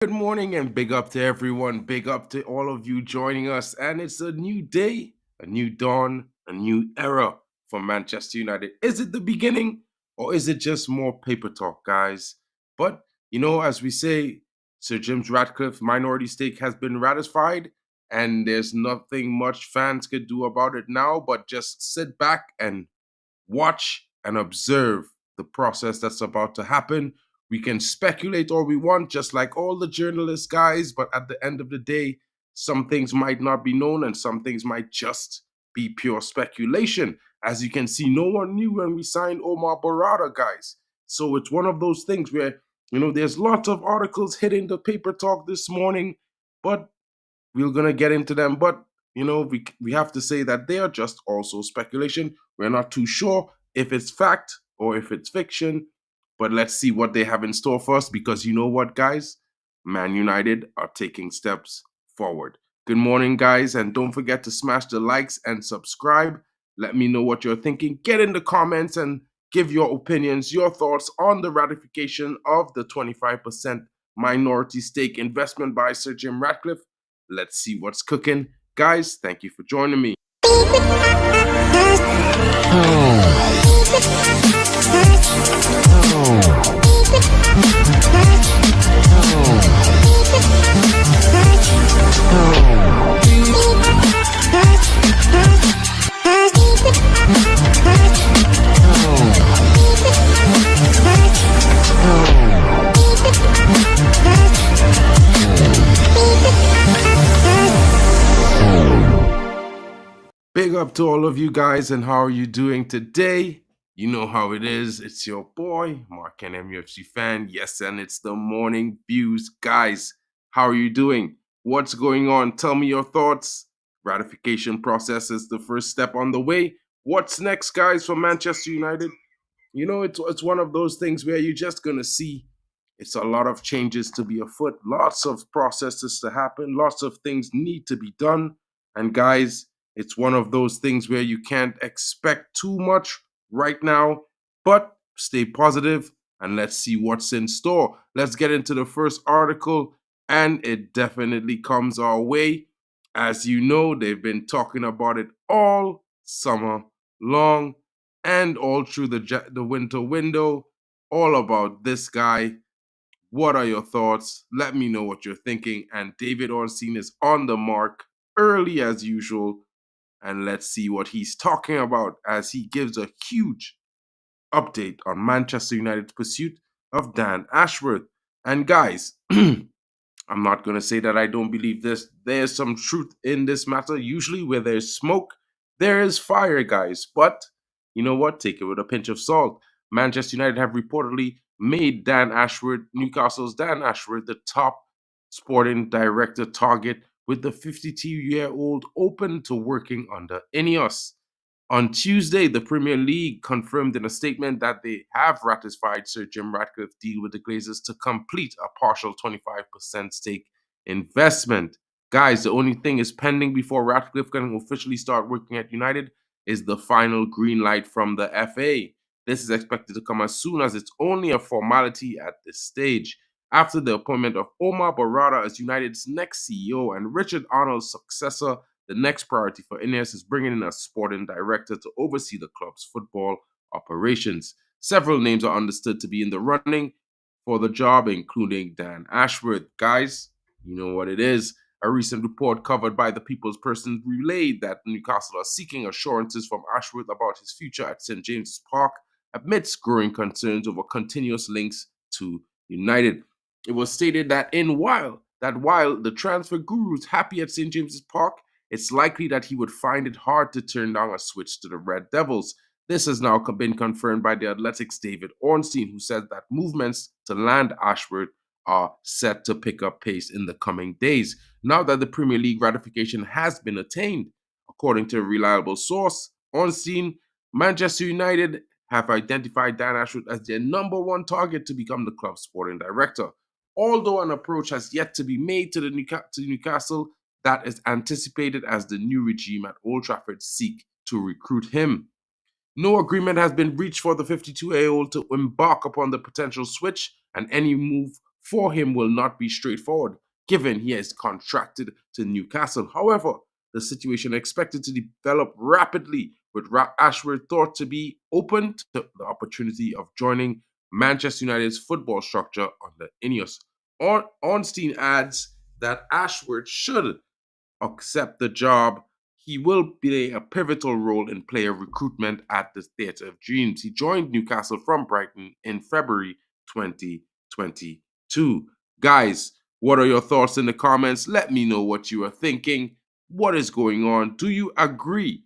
Good morning and big up to everyone. Big up to all of you joining us. And it's a new day, a new dawn, a new era for Manchester United. Is it the beginning or is it just more paper talk, guys? But, as we say, Sir James Ratcliffe minority stake has been ratified and there's nothing much fans could do about it now but just sit back and watch and observe the process that's about to happen. We can speculate all we want, just like all the journalists, guys, but at the end of the day, some things might not be known and some things might just be pure speculation. As you can see, no one knew when we signed Omar Barada, guys. So it's one of those things where, there's lots of articles hitting the paper talk this morning, but we're gonna get into them, but we have to say that they are just also speculation. We're not too sure if it's fact or if it's fiction, but let's see what they have in store for us because you know what, guys? Man United are taking steps forward. Good morning, guys, and don't forget to smash the likes and subscribe. Let me know what you're thinking. Get in the comments and give your opinions, your thoughts on the ratification of the 25% minority stake investment by Sir Jim Ratcliffe. Let's see what's cooking. Guys, thank you for joining me. Big up to all of you guys, and how are you doing today? You know how it is. It's your boy, Mark and MUFC fan. Yes, and it's the morning views. Guys, how are you doing? What's going on? Tell me your thoughts. Ratification process is the first step on the way. What's next, guys, for Manchester United? It's one of those things where you're just gonna see it's a lot of changes to be afoot, lots of processes to happen, lots of things need to be done. And guys, it's one of those things where you can't expect too much right now, but stay positive and let's see what's in store. Let's get into the first article, and it definitely comes our way. As you know, they've been talking about it all summer long and all through the winter window, all about this guy. What are your thoughts? Let me know what you're thinking. And David Ornstein is on the mark early as usual. And let's see what he's talking about as he gives a huge update on Manchester United's pursuit of Dan Ashworth. And guys, I'm not going to say that I don't believe this. There's some truth in this matter. Usually, where there's smoke, there is fire, guys. But you know what? Take it with a pinch of salt. Manchester United have reportedly made Dan Ashworth, Newcastle's Dan Ashworth, the top sporting director target, with the 52-year-old open to working under Ineos. On Tuesday, the Premier League confirmed in a statement that they have ratified Sir Jim Ratcliffe's deal with the Glazers to complete a partial 25% stake investment. Guys, the only thing is pending before Ratcliffe can officially start working at United is the final green light from the FA. This is expected to come as soon as it's only a formality at this stage. After the appointment of Omar Barada as United's next CEO and Richard Arnold's successor, the next priority for Ineos is bringing in a sporting director to oversee the club's football operations. Several names are understood to be in the running for the job, including Dan Ashworth. Guys, you know what it is. A recent report covered by the People's Person relayed that Newcastle are seeking assurances from Ashworth about his future at St. James's Park amidst growing concerns over continuous links to United. It was stated that while the transfer guru is happy at St. James's Park, it's likely that he would find it hard to turn down a switch to the Red Devils. This has now been confirmed by the Athletic's David Ornstein, who said that movements to land Ashworth are set to pick up pace in the coming days. Now that the Premier League ratification has been attained, according to a reliable source, Ornstein, Manchester United have identified Dan Ashworth as their number one target to become the club's sporting director. Although an approach has yet to be made to Newcastle, that is anticipated as the new regime at Old Trafford seek to recruit him. No agreement has been reached for the 52-year-old to embark upon the potential switch, and any move for him will not be straightforward, given he is contracted to Newcastle. However, the situation expected to develop rapidly, with Ashworth thought to be open to the opportunity of joining Manchester United's football structure under Ineos. Ornstein adds that Ashworth should accept the job. He will play a pivotal role in player recruitment at the Theatre of Dreams. He joined Newcastle from Brighton in February 2022. Guys, what are your thoughts in the comments? Let me know what you are thinking. What is going on? Do you agree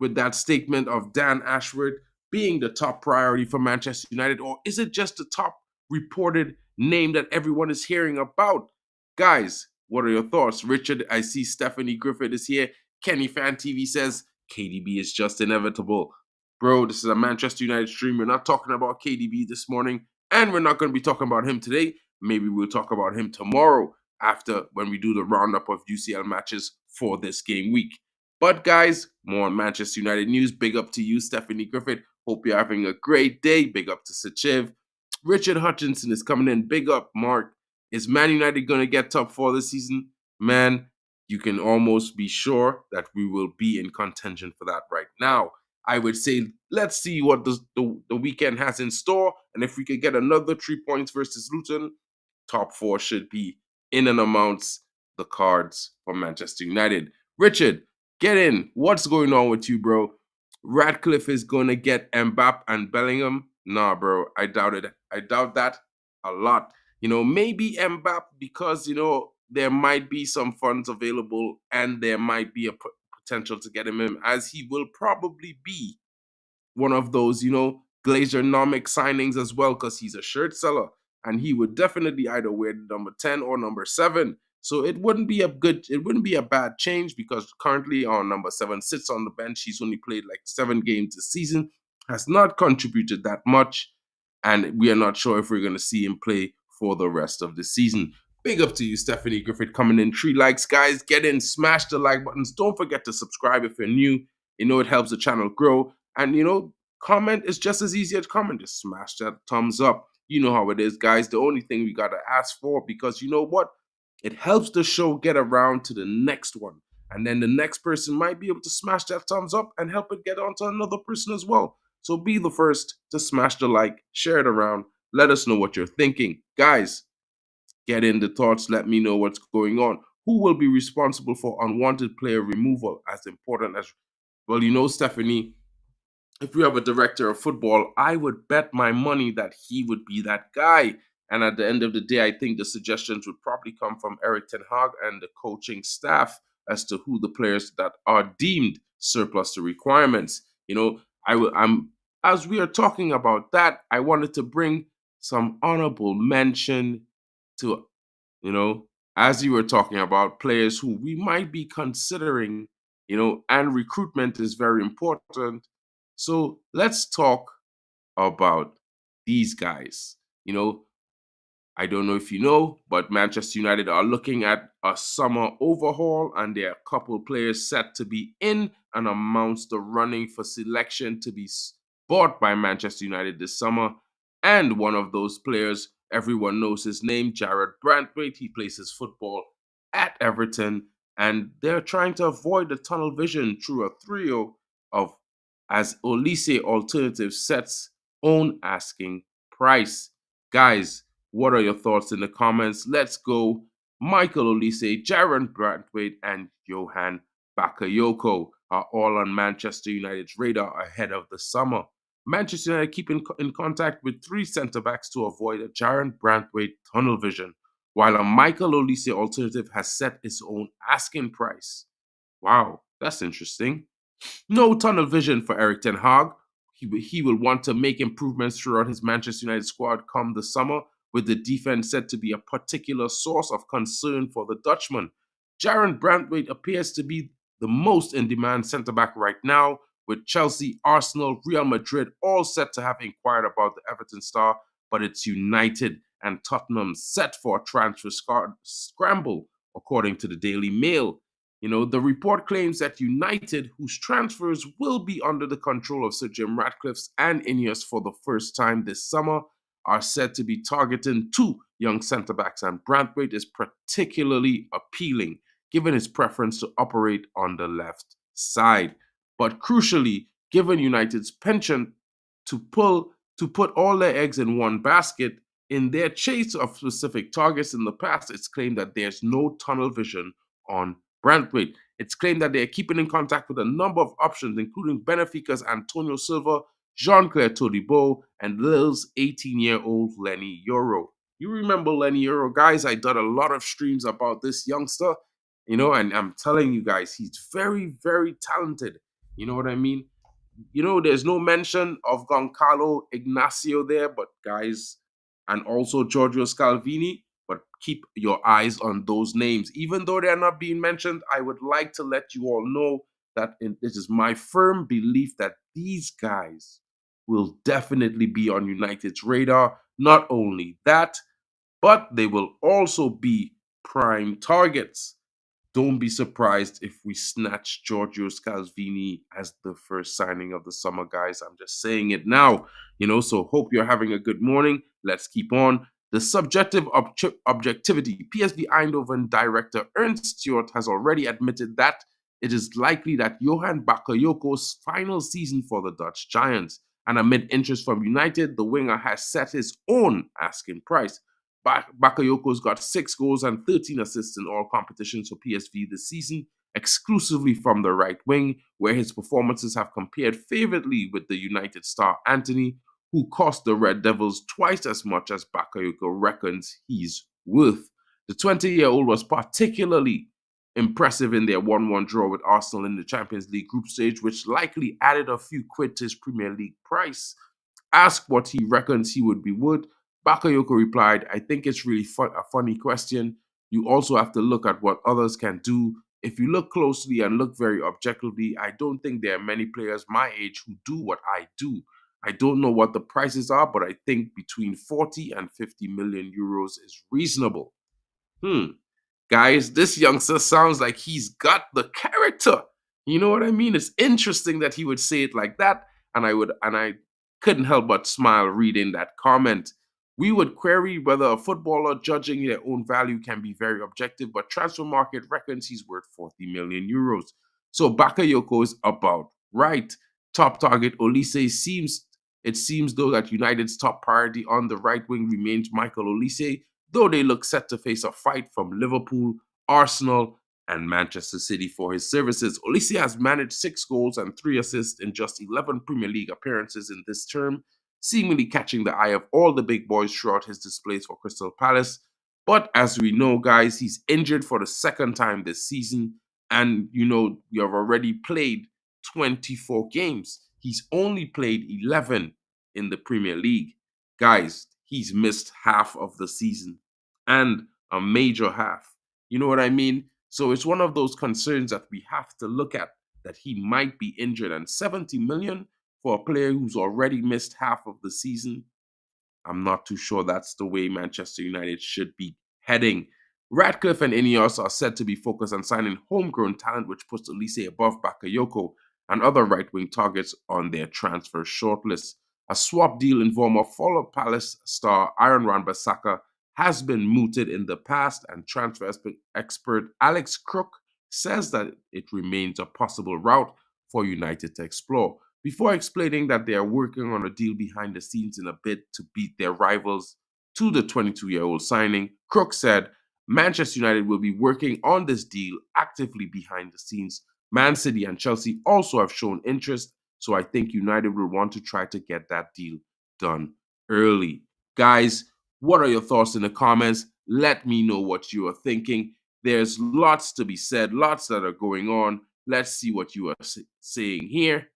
with that statement of Dan Ashworth being the top priority for Manchester United, or is it just the top reported name that everyone is hearing about? Guys, what are your thoughts? Richard, I see Stephanie Griffith is here. Kenny Fan TV says KDB is just inevitable. Bro, this is a Manchester United stream. We're not talking about KDB this morning, and we're not going to be talking about him today. Maybe we'll talk about him tomorrow after when we do the roundup of UCL matches for this game week. But guys, more on Manchester United news. Big up to you, Stephanie Griffith. Hope you're having a great day. Big up to Sachiv. Richard Hutchinson is coming in. Big up, Mark. Is Man United going to get top four this season? Man, you can almost be sure that we will be in contention for that right now. I would say let's see what the weekend has in store. And if we could get another 3 points versus Luton, top four should be in and amongst the cards for Manchester United. Richard, get in. What's going on with you, bro? Radcliffe is going to get Mbappe and Bellingham. Nah, bro. I doubt it. I doubt that a lot. Maybe Mbappe because, there might be some funds available and there might be a potential to get him in, as he will probably be one of those, Glazer-nomic signings as well, because he's a shirt seller and he would definitely either wear number 10 or number 7. So it wouldn't be a bad change, because currently on number 7 sits on the bench. He's only played like 7 games this season, has not contributed that much, and we are not sure if we're going to see him play for the rest of the season. Big up to you, Stephanie Griffith, coming in. 3 likes, guys. Get in, smash the like buttons. Don't forget to subscribe if you're new. It helps the channel grow. And, comment is just as easy as comment. Just smash that thumbs up. You know how it is, guys. The only thing we got to ask for, because you know what? It helps the show get around to the next one. And then the next person might be able to smash that thumbs up and help it get on to another person as well. So be the first to smash the like, share it around. Let us know what you're thinking. Guys, get in the thoughts. Let me know what's going on. Who will be responsible for unwanted player removal? As important as, well, Stephanie, if we have a director of football, I would bet my money that he would be that guy. And at the end of the day, I think the suggestions would probably come from Erik ten Hag and the coaching staff as to who the players that are deemed surplus to requirements. As we are talking about that, I wanted to bring some honorable mention to, as you were talking about players who we might be considering, and recruitment is very important. So let's talk about these guys. I don't know if you know, but Manchester United are looking at a summer overhaul, and there are a couple players set to be in and amongst the running for selection to be bought by Manchester United this summer. And one of those players, everyone knows his name, Jared Brantwaite. He plays his football at Everton, and they're trying to avoid the tunnel vision through a trio of, as Olise Alternative sets own asking price. Guys, what are your thoughts in the comments? Let's go. Michael Olise, Jaron Brantwaite, and Johan Bakayoko are all on Manchester United's radar ahead of the summer. Manchester United keep in contact with 3 centre-backs to avoid a Jaron Brantwaite tunnel vision, while a Michael Olise alternative has set its own asking price. Wow, that's interesting. No tunnel vision for Erik ten Hag. He will want to make improvements throughout his Manchester United squad come the summer, with the defense said to be a particular source of concern for the Dutchman. Jaron Brantwaite appears to be the most in-demand centre-back right now, with Chelsea, Arsenal, Real Madrid all set to have inquired about the Everton star, but it's United and Tottenham set for a transfer scramble, according to the Daily Mail. The report claims that United, whose transfers will be under the control of Sir Jim Ratcliffe's and Ineos for the first time this summer, are said to be targeting two young centre backs, and Branthwaite is particularly appealing given his preference to operate on the left side. But crucially, given United's penchant to put all their eggs in one basket, in their chase of specific targets in the past, it's claimed that there's no tunnel vision on Branthwaite. It's claimed that they're keeping in contact with a number of options, including Benfica's Antonio Silva, Jean-Claire Todibo, and Lille's 18-year-old Lenny Euro. You remember Lenny Euro, guys? I did a lot of streams about this youngster, and I'm telling you guys, he's very, very talented. You know what I mean? There's no mention of Goncalo Ignacio there, but guys, and also Giorgio Scalvini, but keep your eyes on those names. Even though they're not being mentioned, I would like to let you all know that it is my firm belief that these guys will definitely be on United's radar. Not only that, but they will also be prime targets. Don't be surprised if we snatch Giorgio Scalvini as the first signing of the summer, guys. I'm just saying it now, so hope you're having a good morning. Let's keep on. The subjective objectivity. PSV Eindhoven director Ernst Stewart has already admitted that it is likely that Johan Bakayoko's final season for the Dutch Giants. And amid interest from United, the winger has set his own asking price. Bakayoko's got 6 goals and 13 assists in all competitions for PSV this season, exclusively from the right wing, where his performances have compared favorably with the United star Anthony, who cost the Red Devils twice as much as Bakayoko reckons he's worth. The 20-year-old was particularly impressive in their 1-1 draw with Arsenal in the Champions League group stage, which likely added a few quid to his Premier League price. Asked what he reckons he would be worth, Bakayoko replied, "I think it's really a funny question. You also have to look at what others can do. If you look closely and look very objectively, I don't think there are many players my age who do what I do. I don't know what the prices are, but I think between 40 and 50 million euros is reasonable." Guys, this youngster sounds like he's got the character. You know what I mean? It's interesting that he would say it like that, and I couldn't help but smile reading that comment. We would query whether a footballer judging their own value can be very objective, but Transfer Market reckons he's worth 40 million euros. So Bakayoko is about right. Top target Olise seems though that United's top priority on the right wing remains Michael Olise, though they look set to face a fight from Liverpool, Arsenal, and Manchester City for his services. Olise has managed 6 goals and 3 assists in just 11 Premier League appearances in this term, seemingly catching the eye of all the big boys throughout his displays for Crystal Palace. But as we know, guys, he's injured for the second time this season, and you have already played 24 games. He's only played 11 in the Premier League. Guys, he's missed half of the season, and a major half. You know what I mean? So it's one of those concerns that we have to look at, that he might be injured. And 70 million for a player who's already missed half of the season, I'm not too sure that's the way Manchester United should be heading. Radcliffe and Ineos are said to be focused on signing homegrown talent, which puts Olise above Bakayoko and other right-wing targets on their transfer shortlist. A swap deal in form of former Palace star Aaron Wan-Bissaka has been mooted in the past, and transfer expert Alex Crook says that it remains a possible route for United to explore. Before explaining that they are working on a deal behind the scenes in a bid to beat their rivals to the 22-year-old signing, Crook said, "Manchester United will be working on this deal actively behind the scenes. Man City and Chelsea also have shown interest, so I think United will want to try to get that deal done early." Guys, what are your thoughts in the comments? Let me know what you are thinking. There's lots to be said, lots that are going on. Let's see what you are saying here.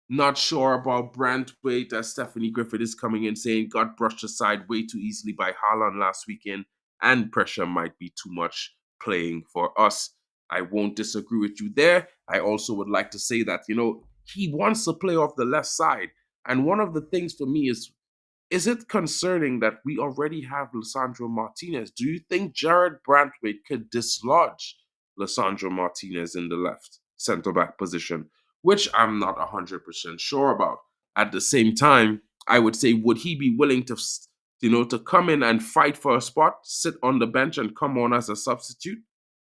Not sure about Branthwaite, as Stephanie Griffith is coming in saying got brushed aside way too easily by Haaland last weekend, and pressure might be too much playing for us. I won't disagree with you there. I also would like to say that, he wants to play off the left side. And one of the things for me is it concerning that we already have Lisandro Martinez? Do you think Jared Branthwaite could dislodge Lisandro Martinez in the left centre-back position? Which I'm not 100% sure about. At the same time, I would say, would he be willing to, to come in and fight for a spot, sit on the bench and come on as a substitute?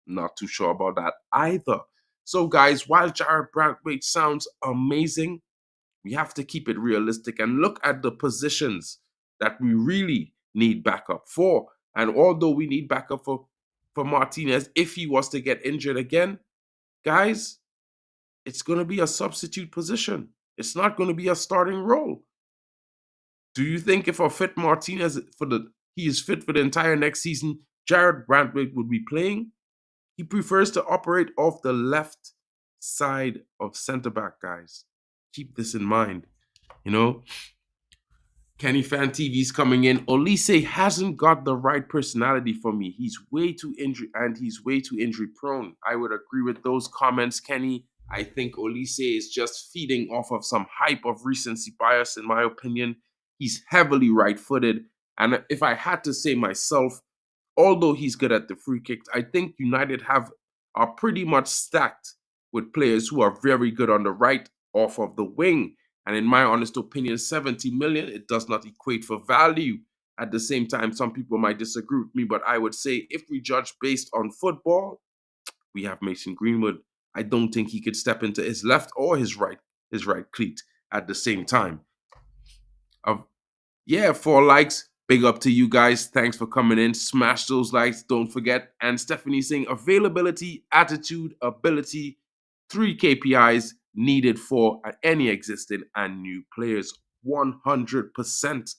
Not too sure about that either. So, guys, while Jared Brantwaite sounds amazing, we have to keep it realistic and look at the positions that we really need backup for. And although we need backup for Martinez, if he was to get injured again, guys, it's going to be a substitute position. It's not going to be a starting role. Do you think if a fit Martinez he is fit for the entire next season, Jared Brantwaite would be playing? He prefers to operate off the left side of centre back, guys. Keep this in mind. You know, Kenny Fan TV's coming in. Olise hasn't got the right personality for me. He's way too injury prone. I would agree with those comments, Kenny. I think Olise is just feeding off of some hype of recency bias, in my opinion. He's heavily right-footed. And if I had to say myself, although he's good at the free kicks, I think United are pretty much stacked with players who are very good on the right off of the wing. And in my honest opinion, 70 million, it does not equate for value. At the same time, some people might disagree with me, but I would say if we judge based on football, we have Mason Greenwood. I don't think he could step into his left or his right cleat at the same time. Yeah, 4 likes. Big up to you guys. Thanks for coming in. Smash those likes. Don't forget. And Stephanie saying availability, attitude, ability, 3 KPIs needed for any existing and new players. 100%.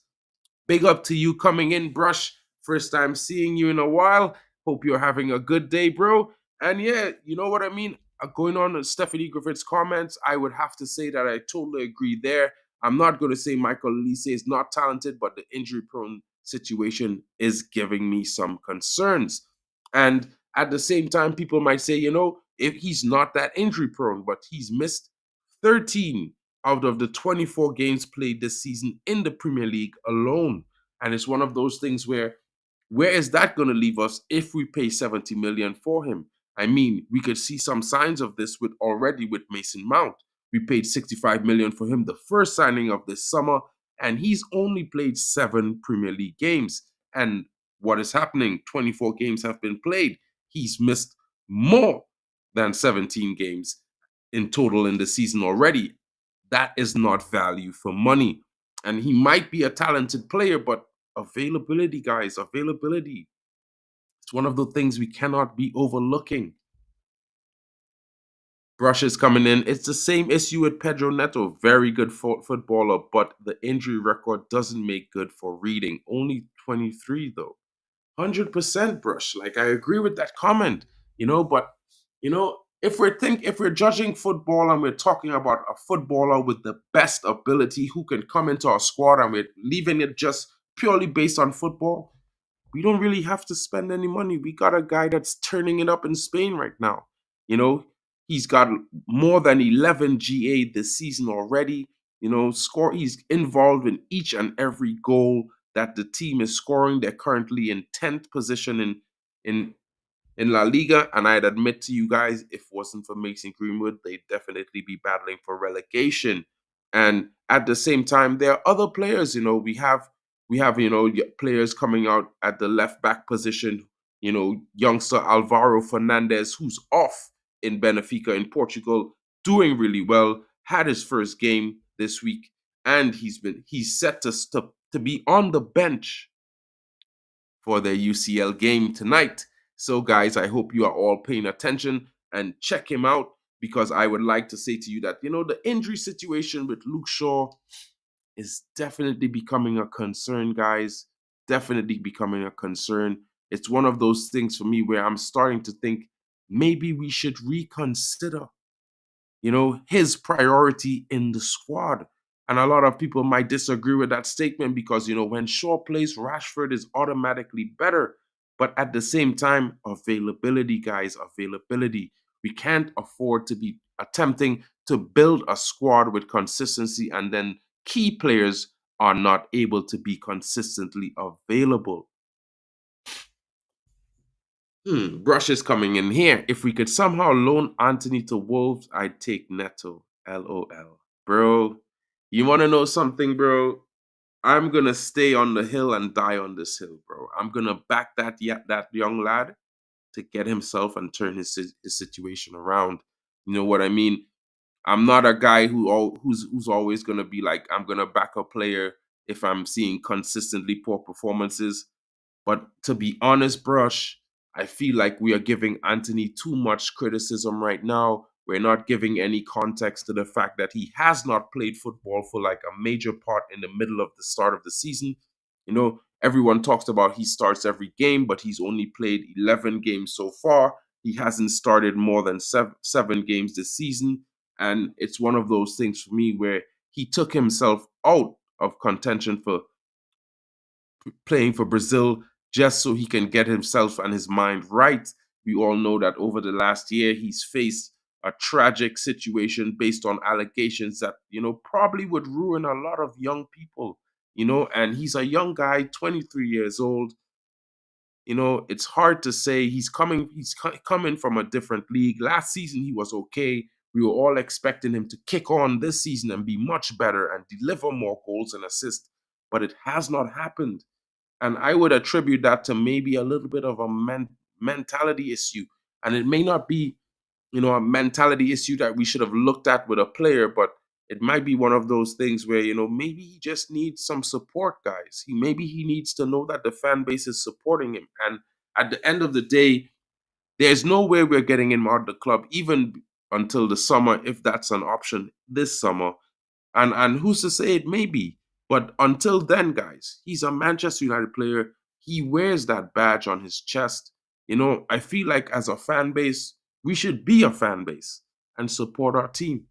Big up to you coming in, Brush. First time seeing you in a while. Hope you're having a good day, bro. And yeah, you know what I mean? Going on with Stephanie Griffith's comments, I would have to say that I totally agree there. I'm not going to say Michael Olise is not talented, but the injury-prone situation is giving me some concerns. And at the same time, people might say, if he's not that injury-prone, but he's missed 13 out of the 24 games played this season in the Premier League alone. And it's one of those things where is that going to leave us if we pay 70 million for him? I mean, we could see some signs of this with Mason Mount. We paid 65 million for him the first signing of this summer, and he's only played 7 Premier League games. And what is happening? 24 games have been played. He's missed more than 17 games in total in the season already. That is not value for money. And he might be a talented player, but availability, guys, availability. It's one of the things we cannot be overlooking. Brush is coming in. It's the same issue with Pedro Neto. Very good footballer, but the injury record doesn't make good for reading. Only 23, though. 100% Brush. Like, I agree with that comment, but, if we're judging football and we're talking about a footballer with the best ability who can come into our squad and we're leaving it just purely based on football, we don't really have to spend any money. We got a guy that's turning it up in Spain right now. He's got more than 11 GA this season already. He's involved in each and every goal that the team is scoring. They're currently in 10th position in La Liga, and I'd admit to you guys, if it wasn't for Mason Greenwood, they'd definitely be battling for relegation. And at the same time, there are other players. We have players coming out at the left back position. Youngster Alvaro Fernandez, who's off in Benfica in Portugal, doing really well. Had his first game this week, and he's set to be on the bench for their UCL game tonight. So, guys, I hope you are all paying attention and check him out, because I would like to say to you that, the injury situation with Luke Shaw is definitely becoming a concern, guys. Definitely becoming a concern. It's one of those things for me where I'm starting to think maybe we should reconsider, his priority in the squad. And a lot of people might disagree with that statement because, when Shaw plays, Rashford is automatically better. But at the same time, availability, guys, availability. We can't afford to be attempting to build a squad with consistency and then key players are not able to be consistently available. Brush is coming in here. If we could somehow loan Anthony to Wolves, I'd take Neto. LOL. Bro, you want to know something, bro? I'm gonna stay on the hill and die on this hill, bro. I'm gonna back that young lad to get himself and turn his situation around. You know what I mean? I'm not a guy who's always gonna be like I'm gonna back a player if I'm seeing consistently poor performances. But to be honest, Brush, I feel like we are giving Anthony too much criticism right now. We're not giving any context to the fact that he has not played football for like a major part in the middle of the start of the season. You know, everyone talks about he starts every game, but he's only played 11 games so far. He hasn't started more than seven games this season. And it's one of those things for me where he took himself out of contention for playing for Brazil just so he can get himself and his mind right. We all know that over the last year, he's faced a tragic situation based on allegations that, probably would ruin a lot of young people, and he's a young guy, 23 years old. It's hard to say. He's coming from a different league. Last season he was okay. We were all expecting him to kick on this season and be much better and deliver more goals and assists, but it has not happened. And I would attribute that to maybe a little bit of a mentality issue. And it may not be, a mentality issue that we should have looked at with a player, but it might be one of those things where, maybe he just needs some support, guys. Maybe he needs to know that the fan base is supporting him. And at the end of the day, there's no way we're getting him out of the club, even until the summer, if that's an option this summer. And who's to say it may be? But until then, guys, he's a Manchester United player. He wears that badge on his chest. I feel like as a fan base, we should be a fan base and support our team,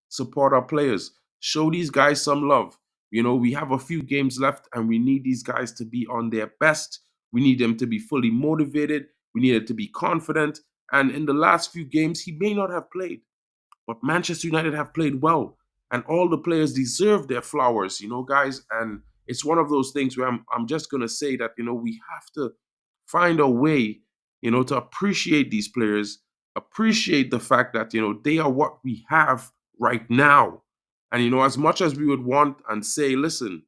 support our players, show these guys some love. We have a few games left and we need these guys to be on their best. We need them to be fully motivated. We need them to be confident. And in the last few games, he may not have played. But Manchester United have played well, and all the players deserve their flowers, guys. And it's one of those things where I'm just gonna say that we have to find a way, to appreciate these players, appreciate the fact that they are what we have right now. And as much as we would want and say, listen,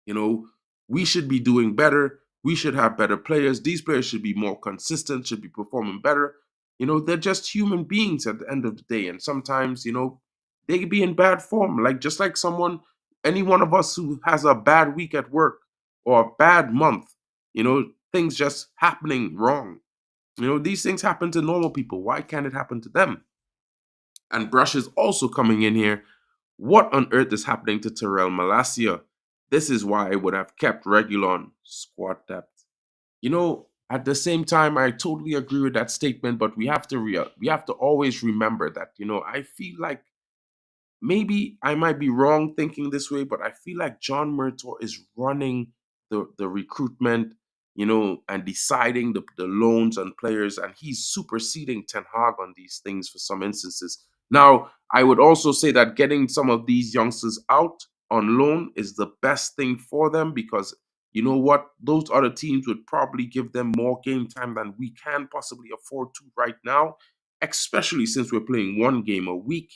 you know, we should be doing better. We should have better players. These players should be more consistent, should be performing better. They're just human beings at the end of the day. And sometimes, they could be in bad form. Like just like any one of us who has a bad week at work or a bad month, things just happening wrong. These things happen to normal people. Why can't it happen to them? And Brush is also coming in here. What on earth is happening to Terrell Malacia? This is why I would have kept Regulon squad depth. At the same time, I totally agree with that statement, but we have to always remember that, I feel like maybe I might be wrong thinking this way, but I feel like John Murtaugh is running the recruitment, and deciding the loans and players, and he's superseding Ten Hag on these things for some instances. Now, I would also say that getting some of these youngsters out on loan is the best thing for them because you know what? Those other teams would probably give them more game time than we can possibly afford to right now, especially since we're playing one game a week.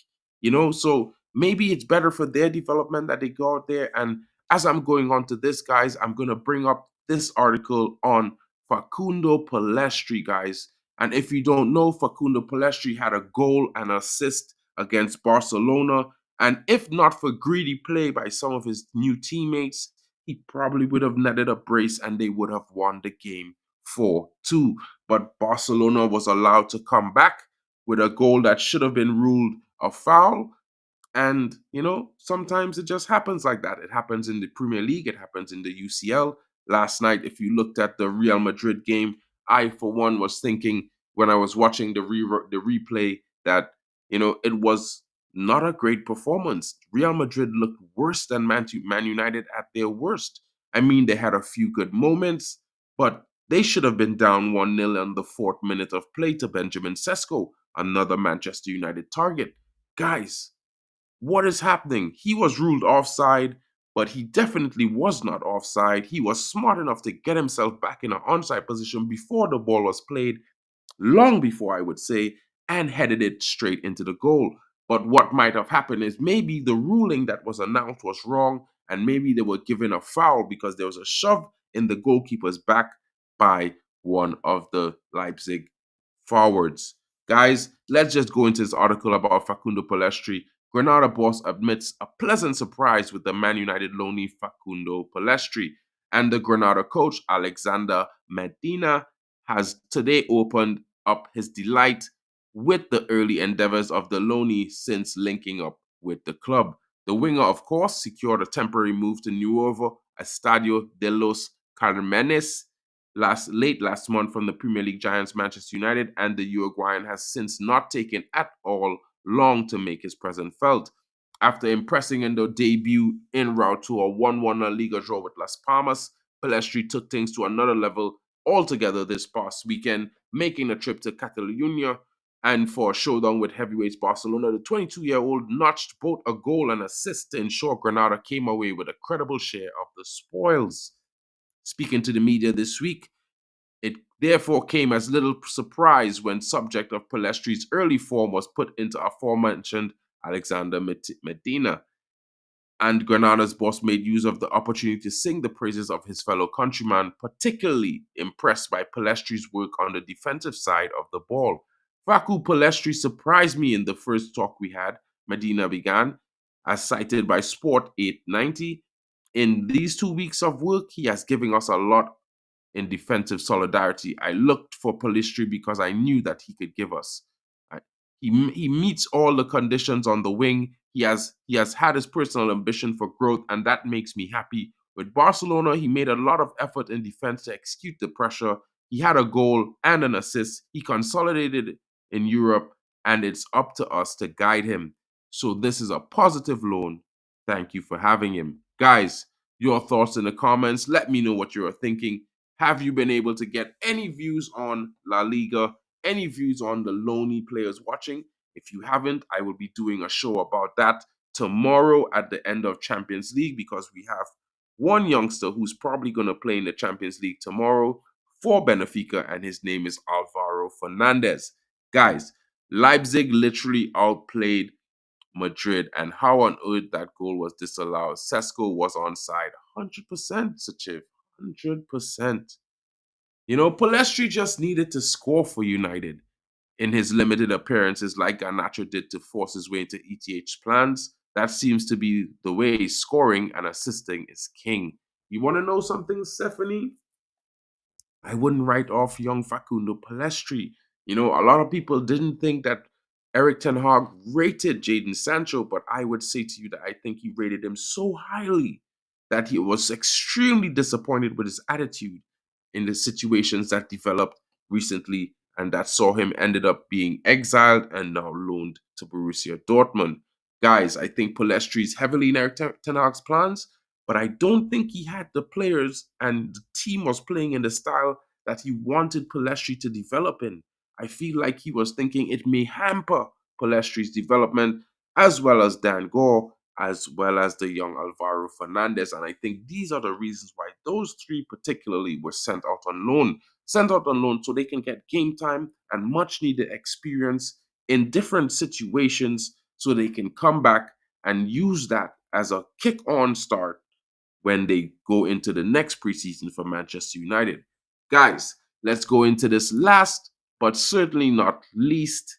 So maybe it's better for their development that they go out there. And as I'm going on to this, guys, I'm going to bring up this article on Facundo Palestri, guys. And if you don't know, Facundo Palestri had a goal and assist against Barcelona. And if not for greedy play by some of his new teammates, he probably would have netted a brace and they would have won the game 4-2. But Barcelona was allowed to come back with a goal that should have been ruled a foul. And, sometimes it just happens like that. It happens in the Premier League, it happens in the UCL. Last night, if you looked at the Real Madrid game, I, for one, was thinking when I was watching the replay that, it was not a great performance. Real Madrid looked worse than Man United at their worst. I mean, they had a few good moments, but they should have been down 1-0 on the fourth minute of play to Benjamin Sesko, another Manchester United target. Guys, what is happening? He was ruled offside, but he definitely was not offside. He was smart enough to get himself back in an onside position before the ball was played, long before I would say, and headed it straight into the goal. But what might have happened is maybe the ruling that was announced was wrong, and maybe they were given a foul because there was a shove in the goalkeeper's back by one of the Leipzig forwards. Guys, let's just go into this article about Facundo Pellistri. Granada boss admits a pleasant surprise with the Man United loanee Facundo Pellistri, and the Granada coach Alexander Medina has today opened up his delight with the early endeavors of the loanee since linking up with the club. The winger, of course, secured a temporary move to Nuevo Estadio de los Carmenes late last month from the Premier League giants Manchester United, and the Uruguayan has since not taken at all long to make his presence felt. After impressing in their debut en route to a 1-1 La Liga draw with Las Palmas, Pellistri took things to another level altogether this past weekend, making a trip to Catalonia and for a showdown with heavyweights Barcelona. The 22-year-old notched both a goal and assist to ensure Granada came away with a credible share of the spoils. Speaking to the media this week, it therefore came as little surprise when subject of Pellistri's early form was put into aforementioned Alexander Medina. And Granada's boss made use of the opportunity to sing the praises of his fellow countryman, particularly impressed by Pellistri's work on the defensive side of the ball. Facu Pellistri surprised me in the first talk we had, Medina began, as cited by Sport 890. In these 2 weeks of work, he has given us a lot in defensive solidarity. I looked for Pellistri because I knew that he could give us. He meets all the conditions on the wing. He has had his personal ambition for growth, and that makes me happy. With Barcelona, he made a lot of effort in defense to execute the pressure. He had a goal and an assist. He consolidated in Europe, and it's up to us to guide him. So this is a positive loan. Thank you for having him. Guys, your thoughts in the comments. Let me know what you're thinking. Have you been able to get any views on La Liga? Any views on the lonely players watching? If you haven't, I will be doing a show about that tomorrow at the end of Champions League, because we have one youngster who's probably going to play in the Champions League tomorrow for Benfica, and his name is Alvaro Fernandez. Guys, Leipzig literally outplayed Madrid, and how on earth that goal was disallowed? Sesko was onside. 100%, Sachiv. 100%. Pellistri just needed to score for United in his limited appearances, like Garnacho did to force his way into ETH's plans. That seems to be the way. Scoring and assisting is king. You want to know something, Stephanie? I wouldn't write off young Facundo Pellistri. A lot of people didn't think that Eric Ten Hag rated Jadon Sancho, but I would say to you that I think he rated him so highly that he was extremely disappointed with his attitude in the situations that developed recently, and that saw him ended up being exiled and now loaned to Borussia Dortmund. Guys, I think Pellistri is heavily in Eric Ten Hag's plans, but I don't think he had the players, and the team was playing in the style that he wanted Pellistri to develop in. I feel like he was thinking it may hamper Pellistri's development, as well as Dan Gore, as well as the young Alvaro Fernandez. And I think these are the reasons why those three particularly were sent out on loan. Sent out on loan so they can get game time and much needed experience in different situations, so they can come back and use that as a kick-on start when they go into the next preseason for Manchester United. Guys, let's go into this last, but certainly not least.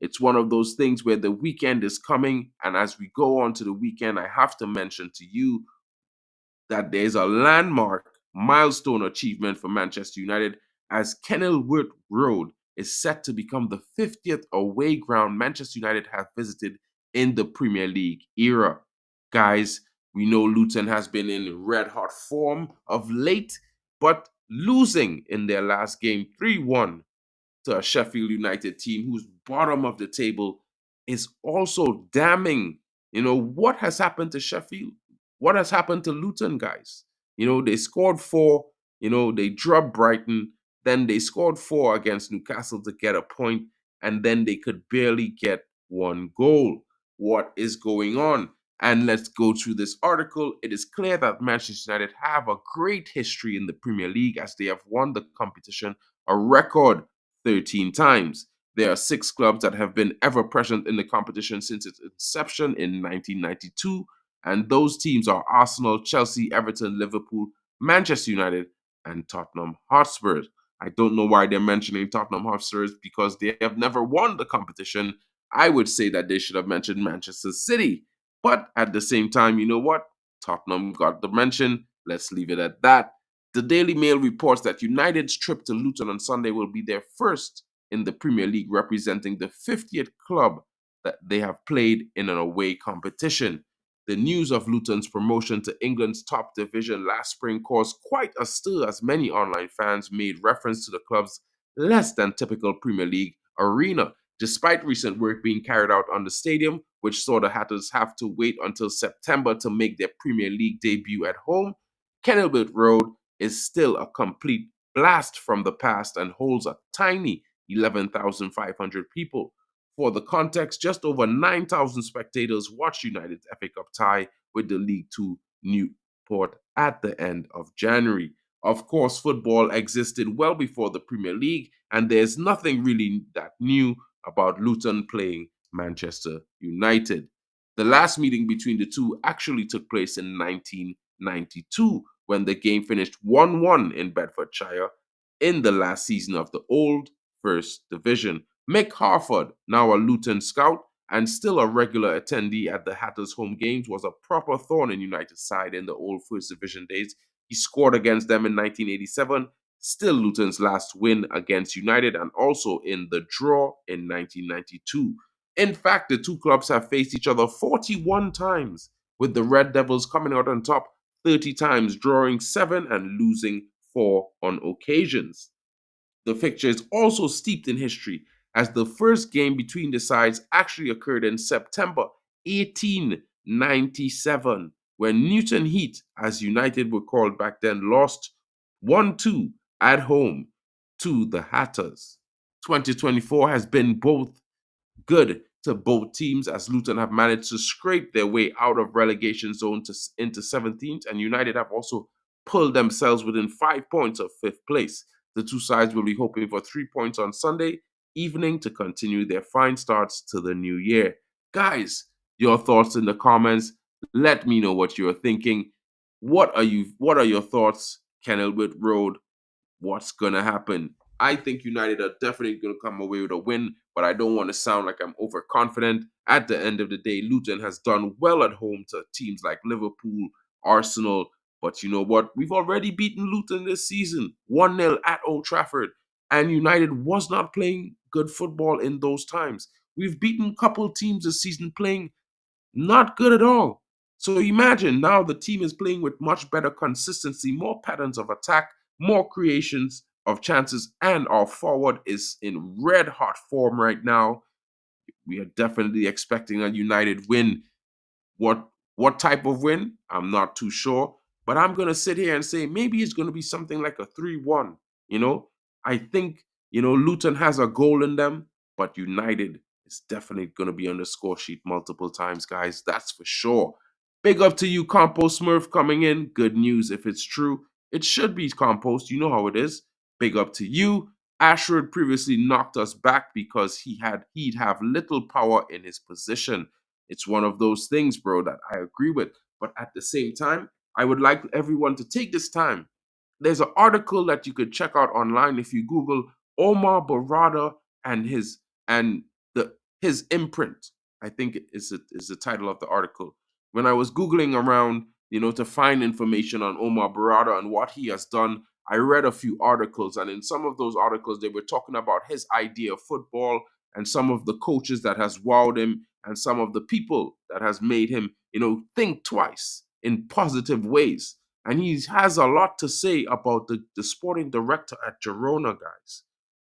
It's one of those things where the weekend is coming, and as we go on to the weekend, I have to mention to you that there's a landmark milestone achievement for Manchester United, as Kenilworth Road is set to become the 50th away ground Manchester United have visited in the Premier League era. Guys, we know Luton has been in red hot form of late, but losing in their last game 3-1 to a Sheffield United team who's bottom of the table is also damning. What has happened to Sheffield? What has happened to Luton, guys? They scored four, they dropped Brighton, then they scored four against Newcastle to get a point, and then they could barely get one goal. What is going on? And let's go through this article. It is clear that Manchester United have a great history in the Premier League, as they have won the competition a record 13 times. There are 6 clubs that have been ever present in the competition since its inception in 1992. And those teams are Arsenal, Chelsea, Everton, Liverpool, Manchester United, and Tottenham Hotspurs. I don't know why they're mentioning Tottenham Hotspurs because they have never won the competition. I would say that they should have mentioned Manchester City. But at the same time, you know what? Tottenham got the mention. Let's leave it at that. The Daily Mail reports that United's trip to Luton on Sunday will be their first in the Premier League, representing the 50th club that they have played in an away competition. The news of Luton's promotion to England's top division last spring caused quite a stir as many online fans made reference to the club's less than typical Premier League arena. Despite recent work being carried out on the stadium, which saw the Hatters have to wait until September to make their Premier League debut at home, Kenilworth Road is still a complete blast from the past and holds a tiny 11,500 people. For the context, just over 9,000 spectators watched United's FA Cup tie with the League Two Newport at the end of January. Of course, football existed well before the Premier League, and there's nothing really that new about Luton playing Manchester United. The last meeting between the two actually took place in 1992 when the game finished 1-1 in Bedfordshire in the last season of the old First Division. Mick Harford, now a Luton scout and still a regular attendee at the Hatters home games, was a proper thorn in United's side in the old First Division days. He scored against them in 1987, still Luton's last win against United, and also in the draw in 1992. In fact, the two clubs have faced each other 41 times, with the Red Devils coming out on top 30 times, drawing 7 and losing 4 on occasions. The fixture is also steeped in history, as the first game between the sides actually occurred in September 1897, when Newton Heat, as United were called back then, lost 1-2 at home to the Hatters. 2024 has been both good to both teams, as Luton have managed to scrape their way out of relegation zone into 17th, and United have also pulled themselves within 5 points of 5th place. The two sides will be hoping for 3 points on Sunday evening to continue their fine starts to the new year. Guys, your thoughts in the comments. Let me know what you're thinking. What are your thoughts? Kenilworth Road, what's gonna happen? I think United are definitely gonna come away with a win, but I don't want to sound like I'm overconfident. At the end of the day, Luton has done well at home to teams like Liverpool, Arsenal. But you know what? We've already beaten Luton this season, 1-0 at Old Trafford, and United was not playing good football in those times. We've beaten a couple teams this season playing not good at all. So imagine now the team is playing with much better consistency, more patterns of attack, more creations of chances, and our forward is in red hot form right now. We are definitely expecting a United win. What type of win? I'm not too sure, but I'm gonna sit here and say maybe it's gonna be something like a 3-1. You know, I think Luton has a goal in them, but United is definitely gonna be on the score sheet multiple times, guys. That's for sure. Big up to you, Compost Smurf, coming in. Good news if it's true. It should be Compost. You know how it is. Big up to you. Ashford previously knocked us back because he'd have little power in his position. It's one of those things, bro, that I agree with. But at the same time, I would like everyone to take this time. There's an article that you could check out online if you Google Omar Barada and his imprint. I think is the title of the article. When I was Googling around, to find information on Omar Barada and what he has done, I read a few articles, and in some of those articles, they were talking about his idea of football and some of the coaches that has wowed him and some of the people that has made him, think twice in positive ways. And he has a lot to say about the sporting director at Girona, guys.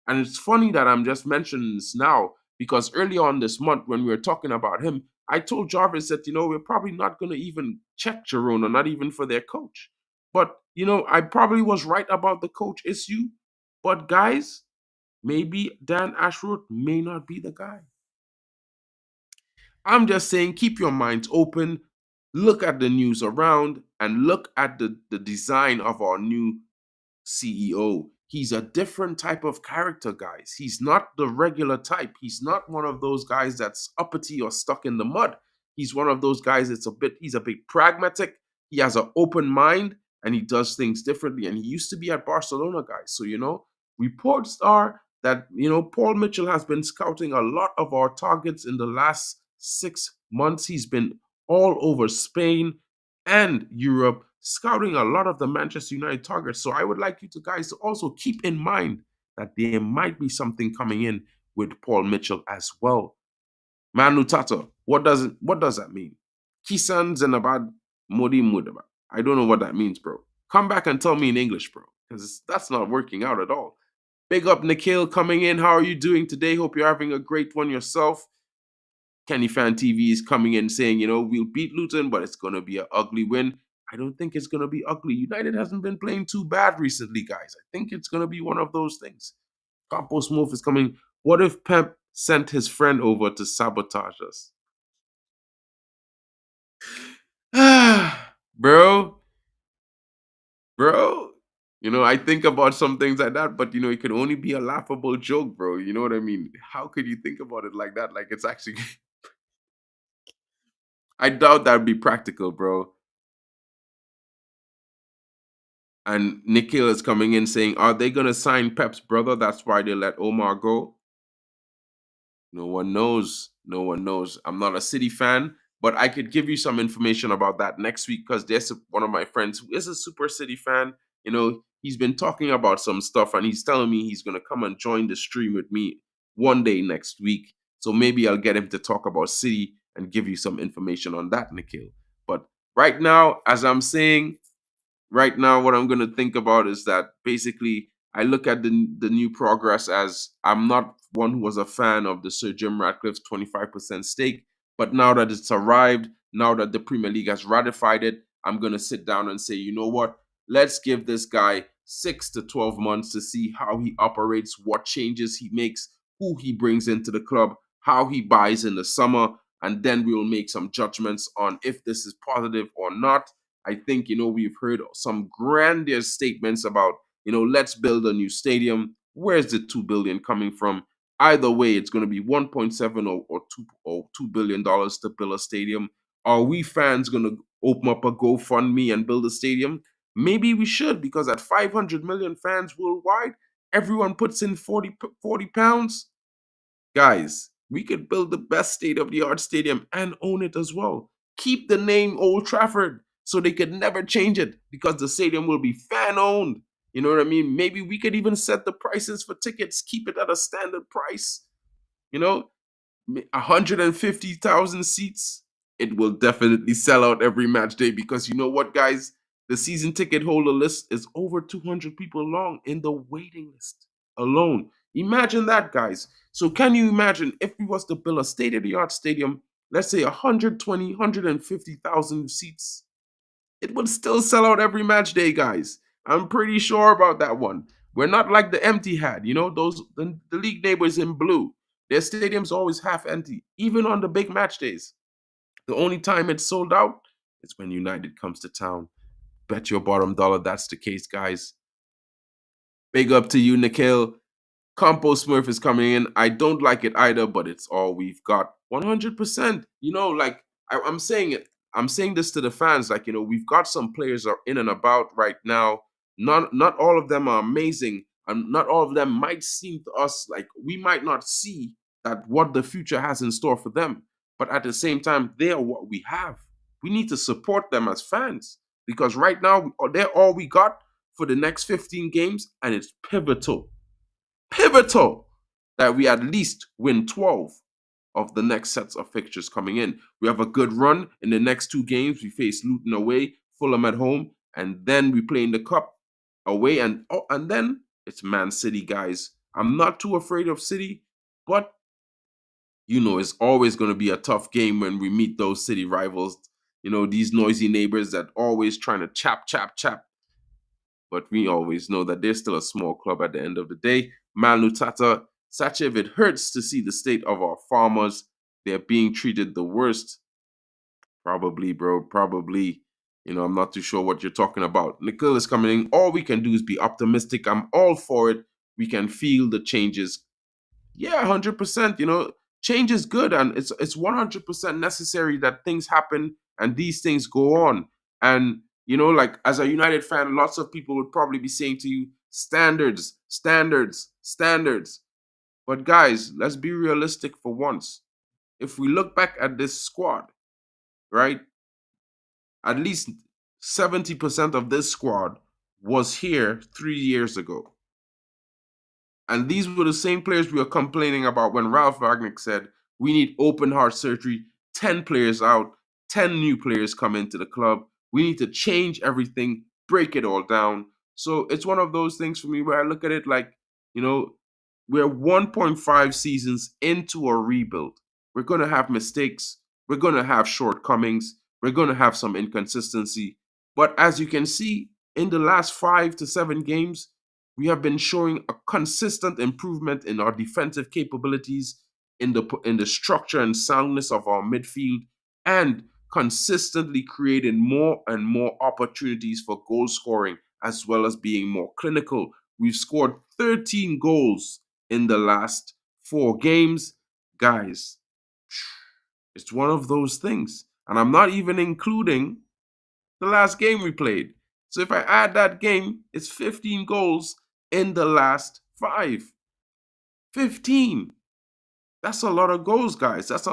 And it's funny that I'm just mentioning this now because early on this month, when we were talking about him, I told Jarvis that, we're probably not going to even check Girona, not even for their coach. But, I probably was right about the coach issue. But, guys, maybe Dan Ashworth may not be the guy. I'm just saying, keep your minds open, look at the news around, and look at the design of our new CEO. He's a different type of character, guys. He's not the regular type. He's not one of those guys that's uppity or stuck in the mud. He's one of those guys. He's a bit pragmatic. He has an open mind and he does things differently. And he used to be at Barcelona, guys. So, reports are that, Paul Mitchell has been scouting a lot of our targets in the last 6 months. He's been all over Spain and Europe, scouting a lot of the Manchester United targets. So I would like you to guys to also keep in mind that there might be something coming in with Paul Mitchell as well. Manu Tata, what does that mean? Kisan Zenabad Modi Mudaba. I don't know what that means, bro. Come back and tell me in English, bro, because that's not working out at all. Big up Nikhil coming in. How are you doing today? Hope you're having a great one yourself. Kenny Fan TV is coming in saying, we'll beat Luton, but it's going to be an ugly win. I don't think it's going to be ugly. United hasn't been playing too bad recently, guys. I think it's going to be one of those things. Campos Move is coming. What if Pep sent his friend over to sabotage us? bro, bro. I think about some things like that, but it could only be a laughable joke, bro. You know what I mean? How could you think about it like that? Like it's actually, I doubt that would be practical, bro. And Nikhil is coming in saying, are they going to sign Pep's brother? That's why they let Omar go. No one knows. No one knows. I'm not a City fan, but I could give you some information about that next week because there's one of my friends who is a super City fan. He's been talking about some stuff and he's telling me he's going to come and join the stream with me one day next week. So maybe I'll get him to talk about City and give you some information on that, Nikhil. But right now, as I'm saying, right now what I'm going to think about is that basically I look at the new progress as I'm not one who was a fan of the Sir Jim Ratcliffe's 25% stake, but now that it's arrived, now that the Premier League has ratified it, I'm going to sit down and say, you know what? Let's give this guy 6 to 12 months to see how he operates, what changes he makes, who he brings into the club, how he buys in the summer, and then we will make some judgments on if this is positive or not. I think, we've heard some grandiose statements about, let's build a new stadium. Where's the 2 billion coming from? Either way, it's going to be 1.7 or $2 billion to build a stadium. Are we fans going to open up a GoFundMe and build a stadium? Maybe we should, because at 500 million fans worldwide, everyone puts in 40 pounds. Guys, we could build the best state-of-the-art stadium and own it as well. Keep the name Old Trafford so they could never change it because the stadium will be fan-owned. You know what I mean? Maybe we could even set the prices for tickets, keep it at a standard price. 150,000 seats. It will definitely sell out every match day because you know what, guys? The season ticket holder list is over 200 people long in the waiting list alone. Imagine that, guys. So can you imagine if we was to build a state-of-the-art stadium, let's say 120, 150,000 seats, it would still sell out every match day, guys. I'm pretty sure about that one. We're not like the empty had, the league neighbors in blue. Their stadium's always half empty, even on the big match days. The only time it's sold out is when United comes to town. Bet your bottom dollar that's the case, guys. Big up to you, Nikhil. Compo Smurf is coming in. I don't like it either, but it's all we've got. 100%. I'm saying it. I'm saying this to the fans. We've got some players are in and about right now. Not all of them are amazing, and not all of them might seem to us like we might not see that what the future has in store for them. But at the same time, they are what we have. We need to support them as fans because right now they're all we got for the next 15 games, and it's pivotal that we at least win 12 of the next sets of fixtures coming in. We have a good run in the next 2 games. We face Luton away, Fulham at home, and then we play in the cup away, and then it's Man City, guys. I'm not too afraid of City, but it's always going to be a tough game when we meet those City rivals. These noisy neighbors that always trying to chap, chap, chap. But we always know that they're still a small club at the end of the day. Manu Tata, Sachev, it hurts to see the state of our farmers. They're being treated the worst. Probably, bro, probably. I'm not too sure what you're talking about. Nikhil is coming in. All we can do is be optimistic. I'm all for it. We can feel the changes. Yeah, 100%. Change is good, and it's 100% necessary that things happen and these things go on. And like as a United fan, lots of people would probably be saying to you, standards, standards, standards. But guys, let's be realistic for once. If we look back at this squad, right, at least 70% of this squad was here 3 years ago. And these were the same players we were complaining about when Ralph Ragnick said, we need open heart surgery, 10 players out, 10 new players come into the club. We need to change everything, break it all down. So it's one of those things for me where I look at it like, you know, we're 1.5 seasons into a rebuild. We're going to have mistakes. We're going to have shortcomings. We're going to have some inconsistency. But as you can see, in the last 5 to 7 games, we have been showing a consistent improvement in our defensive capabilities, in the structure and soundness of our midfield, and consistently creating more and more opportunities for goal scoring, as well as being more clinical. We've scored 13 goals in the last 4 games. Guys, it's one of those things. And I'm not even including the last game we played. So if I add that game, it's 15 goals in the last 5. 15. That's a lot of goals, guys. That's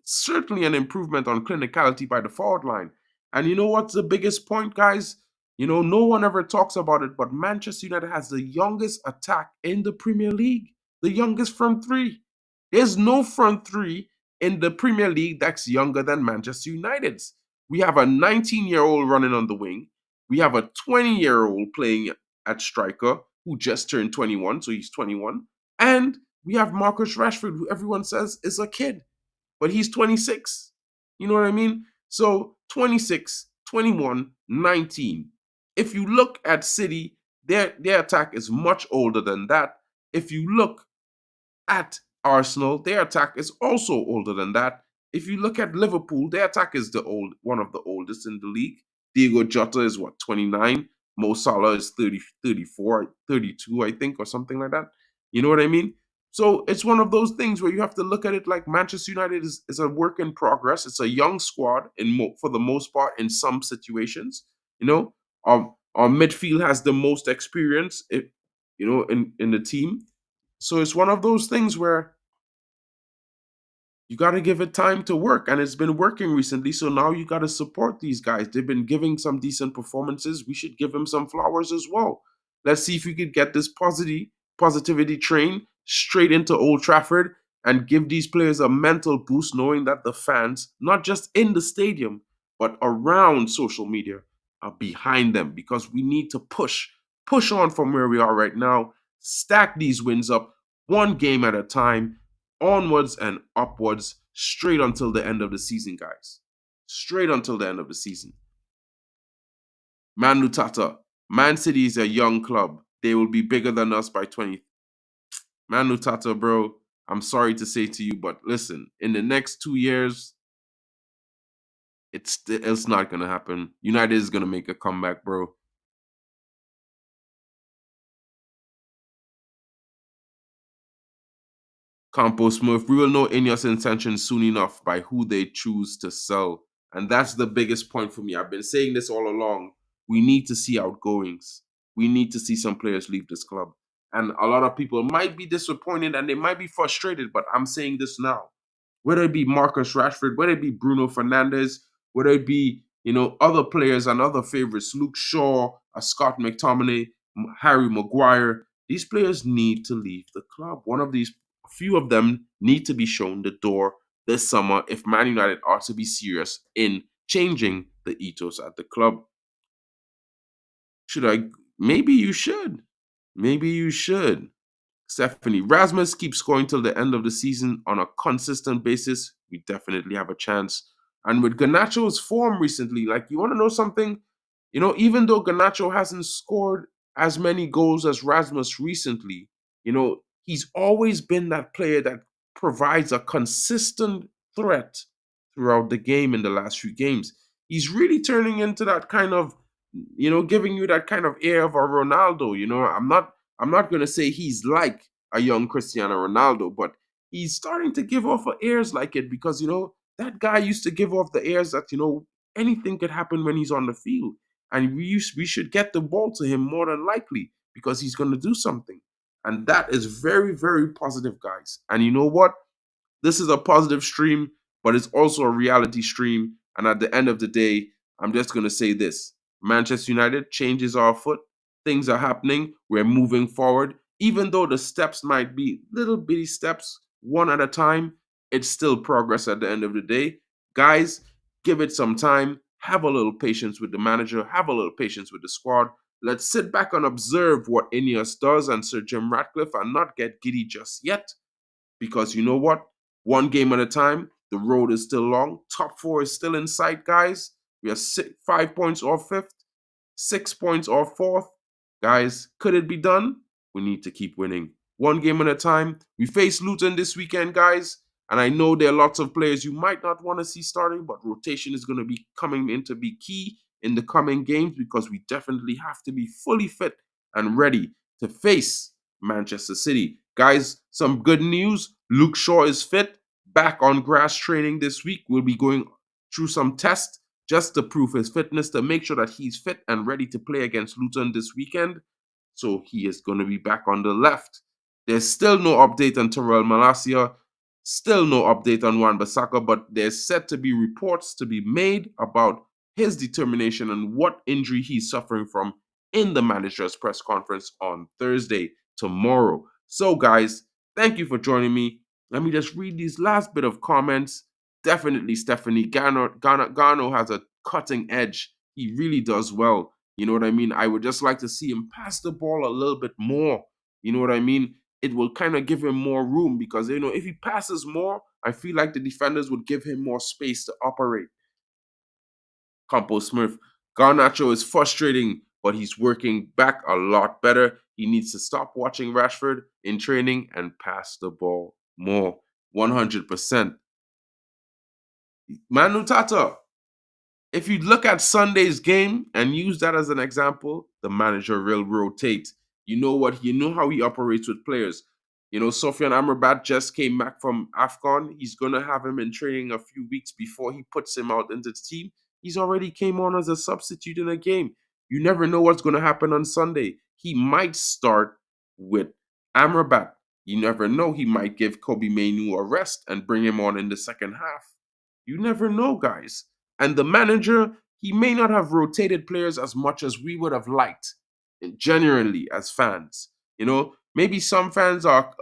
certainly an improvement on clinicality by the forward line. And you know what's the biggest point, guys? No one ever talks about it, but Manchester United has the youngest attack in the Premier League. The youngest front three. There's no front three in the Premier League that's younger than Manchester United's. We have a 19-year-old running on the wing. We have a 20-year-old playing at striker who just turned 21, so he's 21. And we have Marcus Rashford, who everyone says is a kid, but he's 26. You know what I mean? So 26, 21, 19. If you look at City, their attack is much older than that. If you look at Arsenal, their attack is also older than that. If you look at Liverpool, their attack is one of the oldest in the league. Diego Jota is 29. Mo Salah is 30, 34, 32, I think, or something like that. You know what I mean? So it's one of those things where you have to look at it like Manchester United is a work in progress. It's a young squad for the most part in some situations. Our midfield has the most experience, in the team. So it's one of those things where you got to give it time to work, and it's been working recently. So now you got to support these guys. They've been giving some decent performances. We should give them some flowers as well. Let's see if we could get this positivity train straight into Old Trafford and give these players a mental boost, knowing that the fans, not just in the stadium, but around social media, are behind them, because we need to push on from where we are right now, stack these wins up one game at a time, onwards and upwards, straight until the end of the season, guys. Straight until the end of the season. Manu Tata, Man City is a young club. They will be bigger than us by 20. Manu Tata, bro, I'm sorry to say to you, but listen, in the next 2 years, it's not going to happen. United is going to make a comeback, bro. Campo Smurf, we will know Ineos' intentions soon enough by who they choose to sell. And that's the biggest point for me. I've been saying this all along. We need to see outgoings. We need to see some players leave this club. And a lot of people might be disappointed and they might be frustrated, but I'm saying this now. Whether it be Marcus Rashford, whether it be Bruno Fernandes, whether it be, other players and other favorites, Luke Shaw, Scott McTominay, Harry Maguire, these players need to leave the club. A few of them need to be shown the door this summer if Man United are to be serious in changing the ethos at the club. Should I? Maybe you should. Maybe you should. Stephanie, Rasmus keeps scoring till the end of the season on a consistent basis. We definitely have a chance. And with Garnacho's form recently, like, you want to know something? Even though Garnacho hasn't scored as many goals as Rasmus recently, he's always been that player that provides a consistent threat throughout the game in the last few games. He's really turning into that kind of, giving you that kind of air of a Ronaldo. I'm not going to say he's like a young Cristiano Ronaldo, but he's starting to give off airs like it because, that guy used to give off the airs that, anything could happen when he's on the field. And we should get the ball to him more than likely because he's going to do something. And that is very, very positive, guys. And you know what? This is a positive stream, but it's also a reality stream. And at the end of the day, I'm just going to say this: Manchester United changes our foot. Things are happening. We're moving forward. Even though the steps might be little bitty steps, one at a time, it's still progress at the end of the day. Guys, give it some time. Have a little patience with the manager. Have a little patience with the squad. Let's sit back and observe what Ineos does and Sir Jim Ratcliffe and not get giddy just yet. Because you know what? One game at a time. The road is still long. Top four is still in sight, guys. We are 5 points off fifth, 6 points off fourth. Guys, could it be done? We need to keep winning. One game at a time. We face Luton this weekend, guys. And I know there are lots of players you might not want to see starting, but rotation is going to be coming in to be key in the coming games because we definitely have to be fully fit and ready to face Manchester City. Guys, some good news. Luke Shaw is fit, back on grass training this week. We'll be going through some tests just to prove his fitness, to make sure that he's fit and ready to play against Luton this weekend. So he is going to be back on the left. There's still no update on Terrell Malacia, still no update on Wan-Bissaka, but there's set to be reports to be made about his determination and what injury he's suffering from in the manager's press conference on Thursday, tomorrow. So, guys, thank you for joining me. Let me just read these last bit of comments. Definitely, Stephanie Gano has a cutting edge. He really does well. You know what I mean? I would just like to see him pass the ball a little bit more. You know what I mean? It will kind of give him more room because, if he passes more, I feel like the defenders would give him more space to operate. Campo Smith. Garnacho is frustrating, but he's working back a lot better. He needs to stop watching Rashford in training and pass the ball more. 100%. Manu Tata, if you look at Sunday's game and use that as an example, the manager will rotate. You know what? You know how he operates with players. Sofian Amrabat just came back from AFCON. He's going to have him in training a few weeks before he puts him out into the team. He's already came on as a substitute in a game. You never know what's going to happen on Sunday. He might start with Amrabat. You never know. He might give Kobe Mainu a rest and bring him on in the second half. You never know, guys. And the manager, he may not have rotated players as much as we would have liked, genuinely, as fans. Maybe some fans are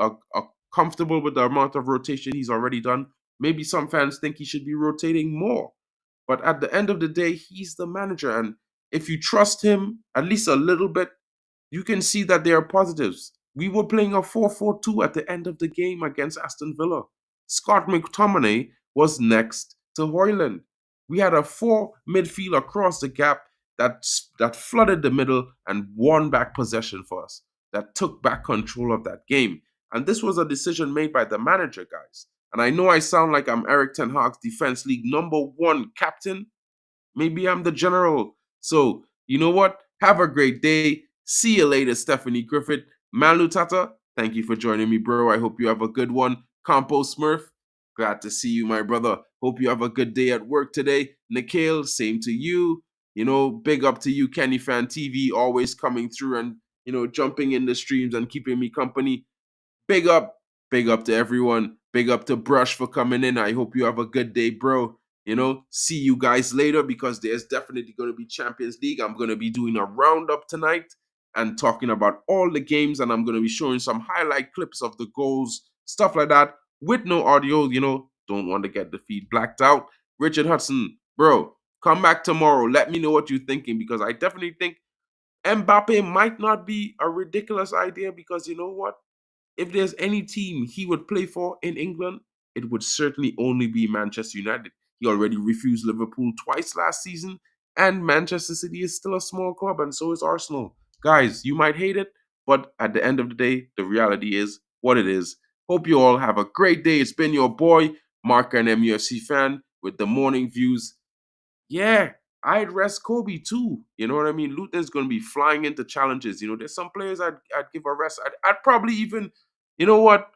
comfortable with the amount of rotation he's already done. Maybe some fans think he should be rotating more. But at the end of the day, he's the manager. And if you trust him at least a little bit, you can see that there are positives. We were playing a 4-4-2 at the end of the game against Aston Villa. Scott McTominay was next to Hoyland. We had a four midfield across the gap that flooded the middle and won back possession for us, that took back control of that game. And this was a decision made by the manager, guys. And I know I sound like I'm Eric Ten Hag's Defense League #1 captain. Maybe I'm the general. So, you know what? Have a great day. See you later, Stephanie Griffith. Manu Tata, thank you for joining me, bro. I hope you have a good one. Campo Smurf, glad to see you, my brother. Hope you have a good day at work today. Nikhil, same to you. Big up to you, Kenny Fan TV, always coming through and, jumping in the streams and keeping me company. Big up. Big up to everyone. Big up to Brush for coming in. I hope you have a good day, bro. See you guys later because there's definitely going to be Champions League. I'm going to be doing a roundup tonight and talking about all the games, and I'm going to be showing some highlight clips of the goals, stuff like that, with no audio. Don't want to get the feed blacked out. Richard Hudson, bro, come back tomorrow. Let me know what you're thinking because I definitely think Mbappe might not be a ridiculous idea because you know what? If there's any team he would play for in England, it would certainly only be Manchester United. He already refused Liverpool twice last season, and Manchester City is still a small club, and so is Arsenal. Guys, you might hate it, but at the end of the day, the reality is what it is. Hope you all have a great day. It's been your boy, Mark, an MUFC fan, with the morning views. Yeah, I'd rest Kobe too. You know what I mean? Luton's going to be flying into challenges. There's some players I'd give a rest. I'd probably even, you know what?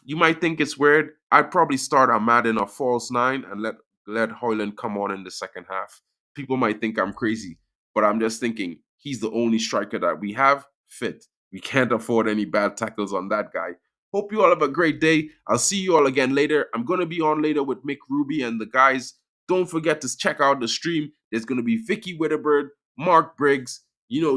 you might think it's weird. I'd probably start Ahmad in a false nine and let Hoyland come on in the second half. People might think I'm crazy, but I'm just thinking he's the only striker that we have fit. We can't afford any bad tackles on that guy. Hope you all have a great day. I'll see you all again later. I'm going to be on later with Mick Ruby and the guys. Don't forget to check out the stream. There's going to be Vicky Witterbird, Mark Briggs,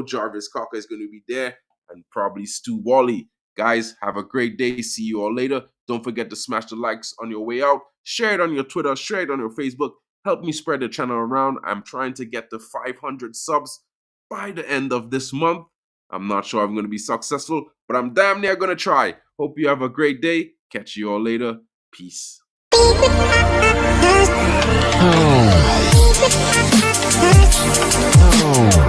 Jarvis Cocker is going to be there, and probably Stu Wally. Guys, have a great day. See you all later. Don't forget to smash the likes on your way out. Share it on your Twitter. Share it on your Facebook. Help me spread the channel around. I'm trying to get to 500 subs by the end of this month. I'm not sure I'm going to be successful, but I'm damn near going to try. Hope you have a great day. Catch you all later. Peace. Oh.